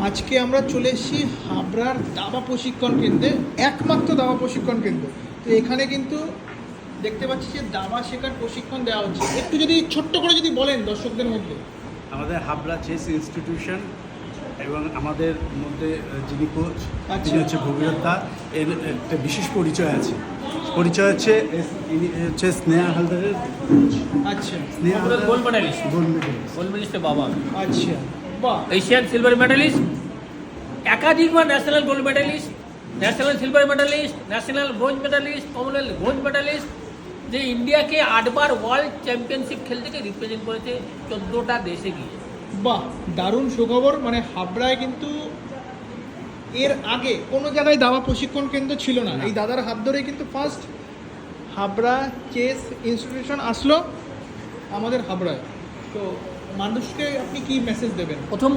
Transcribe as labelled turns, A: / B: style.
A: আজকে আমরা চলে এসেছি হাবড়ার দাবা প্রশিক্ষণ কেন্দ্রে, একমাত্র দাবা প্রশিক্ষণ কেন্দ্র। তো এখানে কিন্তু দেখতে পাচ্ছি যে দাবা শেখার প্রশিক্ষণ দেওয়া হচ্ছে। একটু যদি ছোট্ট করে যদি বলেন দর্শকদের মধ্যে।
B: আমাদের হাবড়া চেস ইনস্টিটিউশন এবং আমাদের মধ্যে যিনি কোচ
A: আচ্ছা।
B: তিনি হচ্ছে ভগীরথ, এর একটা বিশেষ পরিচয় আছে। পরিচয় হচ্ছে ইনি হচ্ছে স্নেহা হালদারের কোচ।
A: আচ্ছা
B: Sneha Haldar
C: gold medalist
B: gold medalist.
C: Gold মেডেলিস্টের বাবা,
A: আচ্ছা, বাহ,
C: এশিয়ান সিলভার মেডালিস্ট, একাধিকবার national gold medalist, national silver medalist, national bronze medalist, Commonwealth bronze medalist, যে ইন্ডিয়াকে 8বার ওয়ার্ল্ড চ্যাম্পিয়নশিপ খেল থেকে রিপ্রেজেন্ট করেছে 14টা দেশে গিয়ে।
A: বাহ, দারুণ সুখবর। মানে হাবড়ায় কিন্তু এর আগে কোনো জায়গায় দাবা প্রশিক্ষণ কেন্দ্র ছিল না। এই দাদার হাত ধরে কিন্তু ফার্স্ট হাবড়া চেস ইনস্টিটিউশন আসলো আমাদের হাবড়ায়। তো মানুষকে আপনি কি মেসেজ দেবেন?
C: প্রথম